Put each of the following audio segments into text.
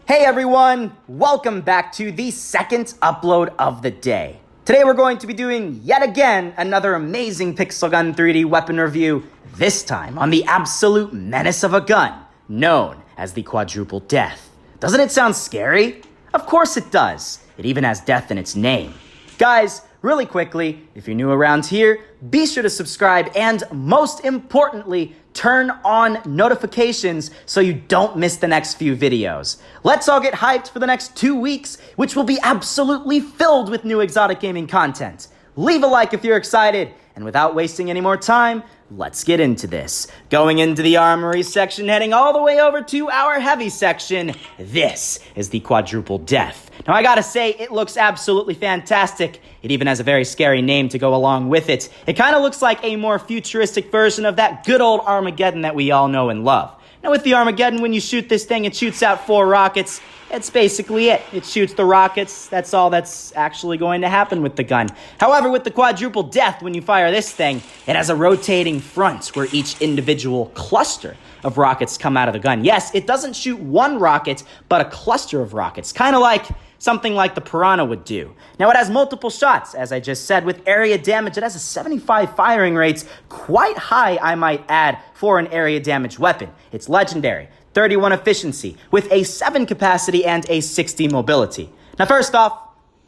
Hey everyone, welcome back to the second upload of the day. Today we're going to be doing yet again another amazing Pixel Gun 3D weapon review, this time on the absolute menace of a gun, known as the Quadruple Death. Doesn't it sound scary? Of course it does. It even has death in its name. Guys, really quickly, if you're new around here, be sure to subscribe and, most importantly, turn on notifications so you don't miss the next few videos. Let's all get hyped for the next 2 weeks, which will be absolutely filled with new ExxotikGaming content. Leave a like if you're excited, and without wasting any more time, let's get into this. Going into the armory section, heading all the way over to our heavy section, this is the Quadruple Death. Now I gotta say, it looks absolutely fantastic. It even has a very scary name to go along with it. It kind of looks like a more futuristic version of that good old Armageddon that we all know and love. Now with the Armageddon, when you shoot this thing, it shoots out 4 rockets. That's basically it. It shoots the rockets. That's all that's actually going to happen with the gun. However, with the Quadruple Death, when you fire this thing, it has a rotating front where each individual cluster of rockets come out of the gun. Yes, it doesn't shoot one rocket, but a cluster of rockets. Kind of like something like the Piranha would do. Now, it has multiple shots, as I just said. With area damage, it has a 75 firing rate, quite high, I might add, for an area damage weapon. It's legendary, 31 efficiency, with a 7 capacity and a 60 mobility. Now, first off,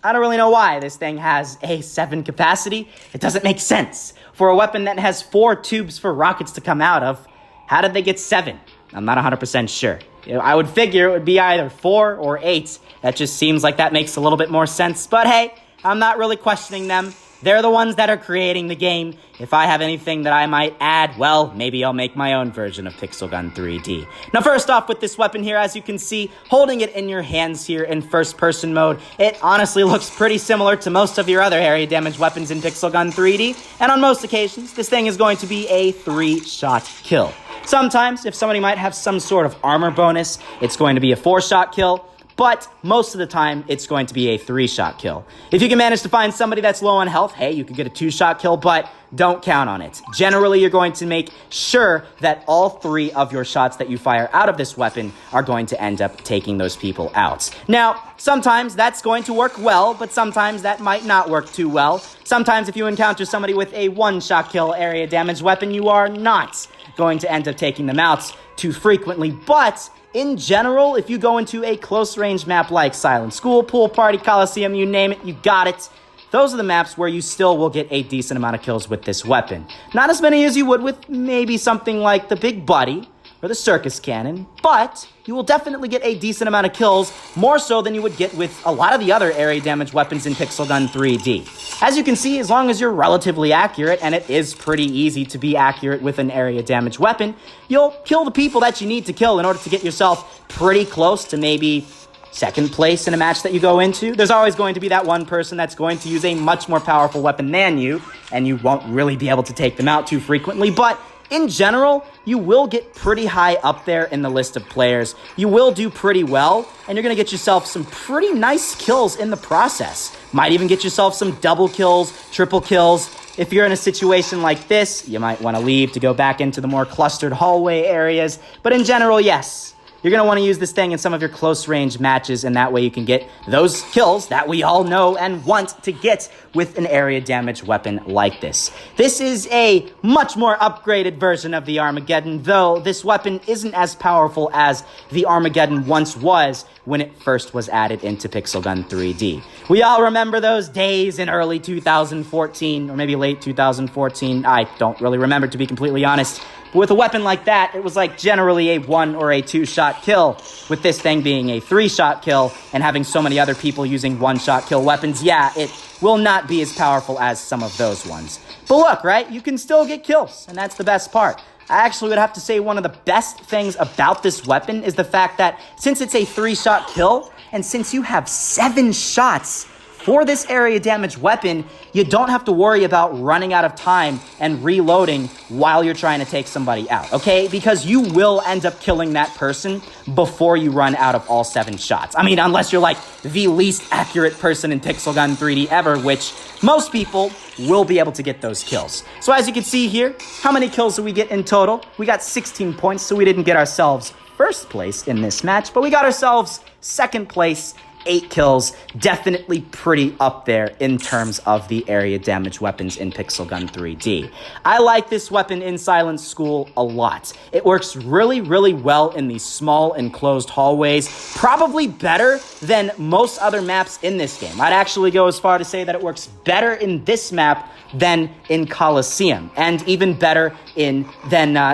I don't really know why this thing has a 7 capacity. It doesn't make sense. For a weapon that has 4 tubes for rockets to come out of, how did they get 7? I'm not 100% sure. I would figure it would be either 4 or 8. That just seems like that makes a little bit more sense. But hey, I'm not really questioning them. They're the ones that are creating the game. If I have anything that I might add, well, maybe I'll make my own version of Pixel Gun 3D. Now, first off, with this weapon here, as you can see, holding it in your hands here in first-person mode, it honestly looks pretty similar to most of your other area damage weapons in Pixel Gun 3D. And on most occasions, this thing is going to be a 3-shot kill. Sometimes, if somebody might have some sort of armor bonus, it's going to be a 4-shot kill. But most of the time, it's going to be a 3-shot kill. If you can manage to find somebody that's low on health, hey, you could get a 2-shot kill, but don't count on it. Generally, you're going to make sure that all 3 of your shots that you fire out of this weapon are going to end up taking those people out. Now, sometimes that's going to work well, but sometimes that might not work too well. Sometimes if you encounter somebody with a 1-shot kill area damage weapon, you are not going to end up taking them out too frequently. But in general, if you go into a close-range map like Silent School, Pool Party, Coliseum, you name it, you got it. Those are the maps where you still will get a decent amount of kills with this weapon. Not as many as you would with maybe something like the Big Buddy or the Circus Cannon, but you will definitely get a decent amount of kills, more so than you would get with a lot of the other area damage weapons in Pixel Gun 3D. As you can see, as long as you're relatively accurate, and it is pretty easy to be accurate with an area damage weapon, you'll kill the people that you need to kill in order to get yourself pretty close to maybe second place in a match that you go into. There's always going to be that one person that's going to use a much more powerful weapon than you, and you won't really be able to take them out too frequently, but in general, you will get pretty high up there in the list of players. You will do pretty well, and you're going to get yourself some pretty nice kills in the process. Might even get yourself some double kills, triple kills. If you're in a situation like this, you might want to leave to go back into the more clustered hallway areas. But in general, yes, you're going to want to use this thing in some of your close-range matches, and that way you can get those kills that we all know and want to get with an area damage weapon like this. This is a much more upgraded version of the Armageddon, though this weapon isn't as powerful as the Armageddon once was when it first was added into Pixel Gun 3D. We all remember those days in early 2014, or maybe late 2014. I don't really remember, to be completely honest. But with a weapon like that, it was like generally a 1 or a 2-shot kill. With this thing being a 3-shot kill and having so many other people using 1-shot kill weapons, yeah, it will not be as powerful as some of those ones. But look, right, you can still get kills, and that's the best part. I actually would have to say one of the best things about this weapon is the fact that since it's a 3-shot kill, and since you have 7 shots for this area damage weapon, you don't have to worry about running out of time and reloading while you're trying to take somebody out, okay? Because you will end up killing that person before you run out of all 7 shots. I mean, unless you're like the least accurate person in Pixel Gun 3D ever, which most people will be able to get those kills. So as you can see here, how many kills did we get in total? We got 16 points, so we didn't get ourselves first place in this match, but we got ourselves second place, 8 kills, definitely pretty up there in terms of the area damage weapons in Pixel Gun 3D. I like this weapon in Silent School a lot. It works really, really well in these small enclosed hallways, probably better than most other maps in this game. I'd actually go as far to say that it works better in this map than in Coliseum, and even better than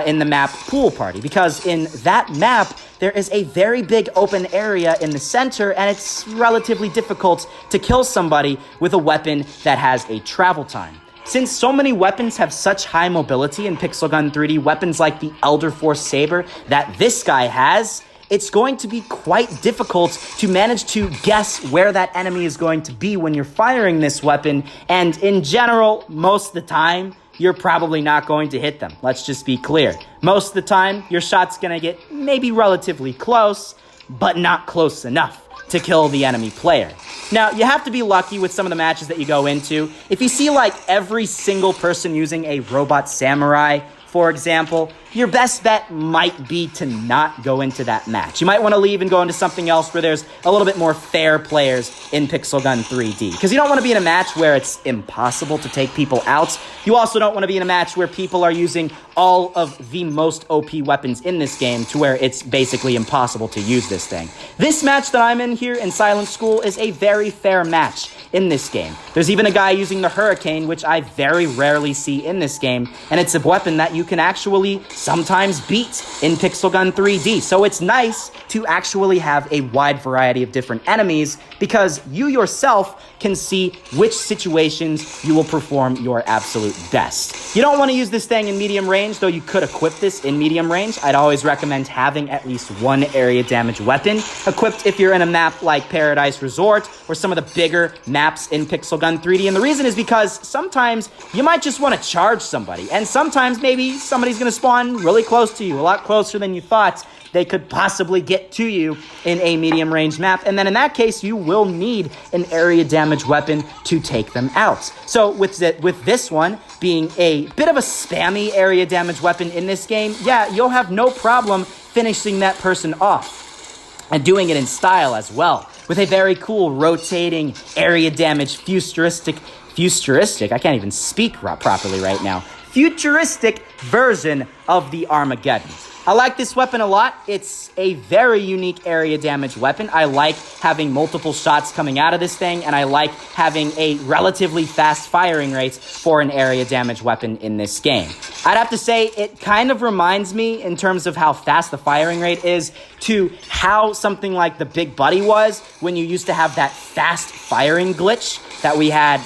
in the map Pool Party, because in that map, there is a very big open area in the center, and it's relatively difficult to kill somebody with a weapon that has a travel time. Since so many weapons have such high mobility in Pixel Gun 3D, weapons like the Elder Force Saber that this guy has, it's going to be quite difficult to manage to guess where that enemy is going to be when you're firing this weapon, and in general, most of the time, you're probably not going to hit them. Let's just be clear. Most of the time, your shot's gonna get maybe relatively close, but not close enough to kill the enemy player. Now, you have to be lucky with some of the matches that you go into. If you see like every single person using a robot samurai, for example, your best bet might be to not go into that match. You might want to leave and go into something else where there's a little bit more fair players in Pixel Gun 3D. Because you don't want to be in a match where it's impossible to take people out. You also don't want to be in a match where people are using all of the most OP weapons in this game to where it's basically impossible to use this thing. This match that I'm in here in Silent School is a very fair match in this game. There's even a guy using the Hurricane, which I very rarely see in this game, and it's a weapon that you can actually sometimes beat in Pixel Gun 3D. So it's nice to actually have a wide variety of different enemies because you yourself can see which situations you will perform your absolute best. You don't want to use this thing in medium range, though you could equip this in medium range. I'd always recommend having at least one area damage weapon equipped if you're in a map like Paradise Resort or some of the bigger maps in Pixel Gun 3D. And the reason is because sometimes you might just want to charge somebody, and sometimes maybe somebody's going to spawn really close to you, a lot closer than you thought they could possibly get to you in a medium range map. And then in that case, you will need an area damage weapon to take them out. So with this one being a bit of a spammy area damage weapon in this game, yeah, you'll have no problem finishing that person off and doing it in style as well, with a very cool rotating area damage futuristic, I can't even speak properly right now, futuristic version of the Armageddon. I like this weapon a lot. It's a very unique area damage weapon. I like having multiple shots coming out of this thing, and I like having a relatively fast firing rate for an area damage weapon in this game. I'd have to say it kind of reminds me, in terms of how fast the firing rate is, to how something like the Big Buddy was when you used to have that fast firing glitch that we had.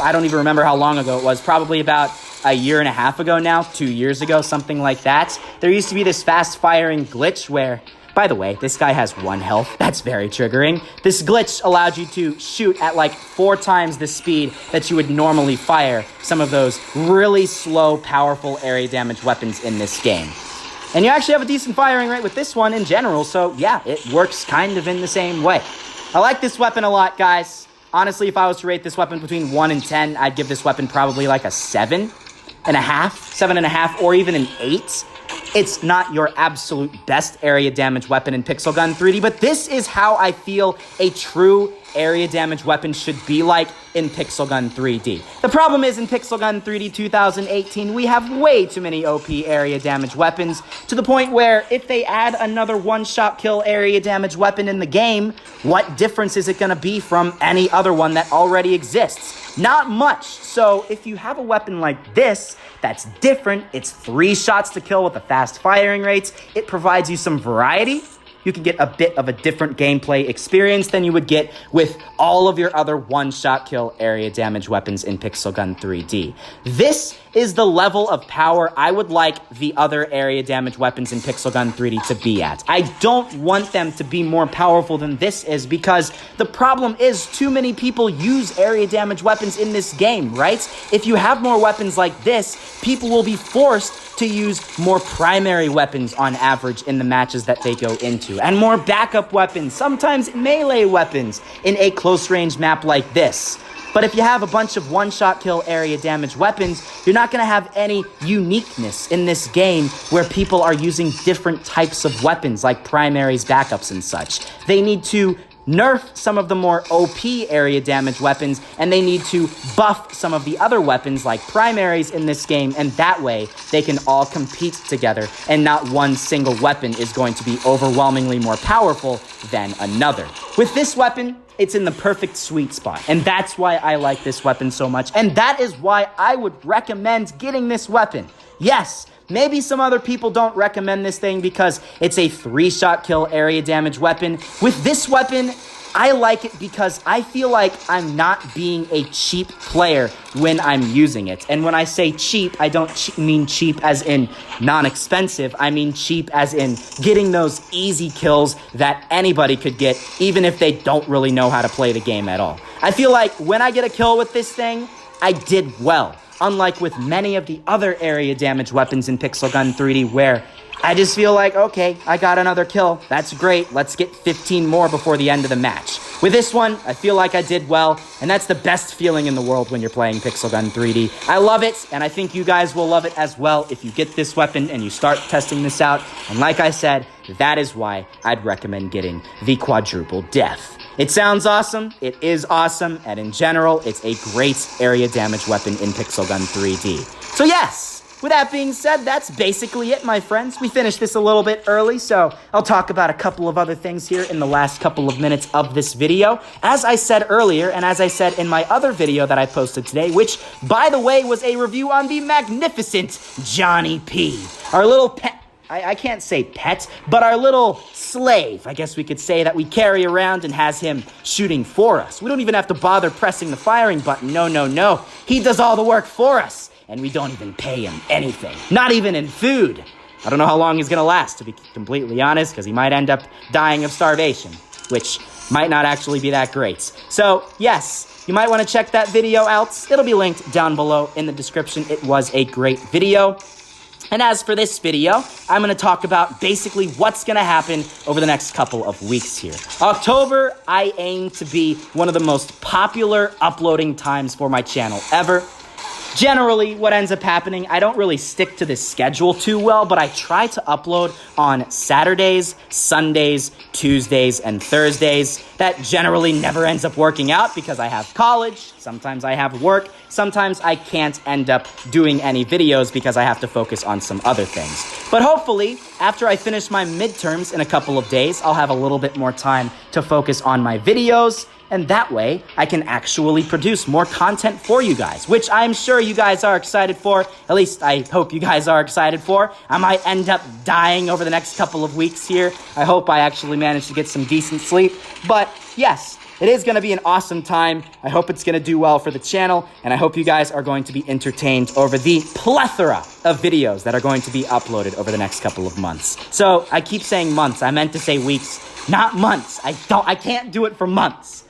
I don't even remember how long ago it was, probably about a year and a half ago now, 2 years ago, something like that. There used to be this fast firing glitch where, by the way, this guy has 1 health. That's very triggering. This glitch allowed you to shoot at like 4 times the speed that you would normally fire some of those really slow, powerful area damage weapons in this game. And you actually have a decent firing rate with this one in general, so yeah, it works kind of in the same way. I like this weapon a lot, guys. Honestly, if I was to rate this weapon between 1 and 10, I'd give this weapon probably like a 7.5, or even an 8. It's not your absolute best area damage weapon in Pixel Gun 3D, but this is how I feel a true area damage weapon should be like in Pixel Gun 3D. The problem is in Pixel Gun 3D 2018, we have way too many OP area damage weapons, to the point where if they add another one-shot kill area damage weapon in the game, what difference is it going to be from any other one that already exists? Not much. So if you have a weapon like this that's different, it's 3 shots to kill with a fast firing rate, it provides you some variety. You can get a bit of a different gameplay experience than you would get with all of your other one-shot kill area damage weapons in Pixel Gun 3D. This is the level of power I would like the other area damage weapons in Pixel Gun 3D to be at. I don't want them to be more powerful than this is, because the problem is too many people use area damage weapons in this game, right? If you have more weapons like this, people will be forced to use more primary weapons on average in the matches that they go into, and more backup weapons, sometimes melee weapons, in a close range map like this. But if you have a bunch of one-shot kill area damage weapons, you're not going to have any uniqueness in this game where people are using different types of weapons like primaries, backups, and such. They need to nerf some of the more OP area damage weapons, and they need to buff some of the other weapons like primaries in this game, and that way they can all compete together, and not one single weapon is going to be overwhelmingly more powerful than another. With this weapon, it's in the perfect sweet spot, and that's why I like this weapon so much, and that is why I would recommend getting this weapon. Yes, maybe some other people don't recommend this thing because it's a 3-shot kill area damage weapon. With this weapon, I like it because I feel like I'm not being a cheap player when I'm using it. And when I say cheap, I don't mean cheap as in non-expensive. I mean cheap as in getting those easy kills that anybody could get, even if they don't really know how to play the game at all. I feel like when I get a kill with this thing, I did well. Unlike with many of the other area damage weapons in Pixel Gun 3D where I just feel like, okay, I got another kill. That's great. Let's get 15 more before the end of the match. With this one, I feel like I did well, and that's the best feeling in the world when you're playing Pixel Gun 3D. I love it, and I think you guys will love it as well if you get this weapon and you start testing this out. And like I said, that is why I'd recommend getting the Quadruple Death. It sounds awesome, it is awesome, and in general, it's a great area damage weapon in Pixel Gun 3D. So yes, with that being said, that's basically it, my friends. We finished this a little bit early, so I'll talk about a couple of other things here in the last couple of minutes of this video. As I said earlier, and as I said in my other video that I posted today, which, by the way, was a review on the magnificent Johnny P, our little pet. I can't say pet, but our little slave, I guess we could say, that we carry around and has him shooting for us. We don't even have to bother pressing the firing button. No, no, no. He does all the work for us, and we don't even pay him anything. Not even in food. I don't know how long he's gonna last, to be completely honest, because he might end up dying of starvation, which might not actually be that great. So, yes, you might want to check that video out. It'll be linked down below in the description. It was a great video. And as for this video, I'm going to talk about basically what's going to happen over the next couple of weeks here. October, I aim to be one of the most popular uploading times for my channel ever. Generally, what ends up happening, I don't really stick to this schedule too well, but I try to upload on Saturdays, Sundays, Tuesdays, and Thursdays. That generally never ends up working out because I have college, sometimes I have work, sometimes I can't end up doing any videos because I have to focus on some other things. But hopefully, after I finish my midterms in a couple of days, I'll have a little bit more time to focus on my videos, and that way, I can actually produce more content for you guys, which I'm sure you guys are excited for. At least I hope you guys are excited for. I might end up dying over the next couple of weeks here. I hope I actually manage to get some decent sleep. But yes, it is going to be an awesome time. I hope it's going to do well for the channel, and I hope you guys are going to be entertained over the plethora of videos that are going to be uploaded over the next couple of months. So I keep saying months. I meant to say weeks, not months. I can't do it for months.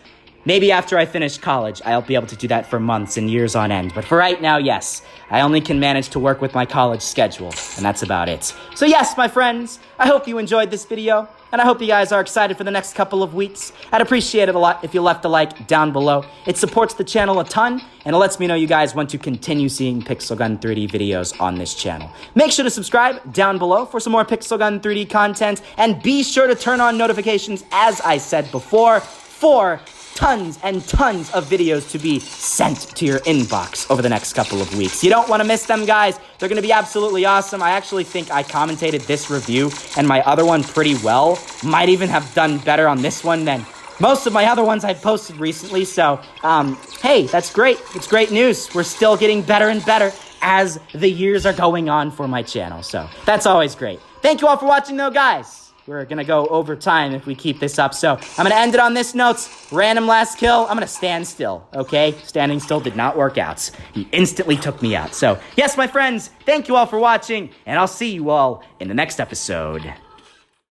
Maybe after I finish college, I'll be able to do that for months and years on end. But for right now, yes, I only can manage to work with my college schedule, and that's about it. So yes, my friends, I hope you enjoyed this video, and I hope you guys are excited for the next couple of weeks. I'd appreciate it a lot if you left a like down below. It supports the channel a ton, and it lets me know you guys want to continue seeing Pixel Gun 3D videos on this channel. Make sure to subscribe down below for some more Pixel Gun 3D content, and be sure to turn on notifications, as I said before, for tons and tons of videos to be sent to your inbox over the next couple of weeks. You don't want to miss them, guys. They're going to be absolutely awesome. I actually think I commentated this review and my other one pretty well. Might even have done better on this one than most of my other ones I've posted recently. So, hey, that's great. It's great news. We're still getting better and better as the years are going on for my channel. So, that's always great. Thank you all for watching, though, guys. We're going to go over time if we keep this up. So I'm going to end it on this note. Random last kill. I'm going to stand still, okay? Standing still did not work out. He instantly took me out. So yes, my friends, thank you all for watching, and I'll see you all in the next episode.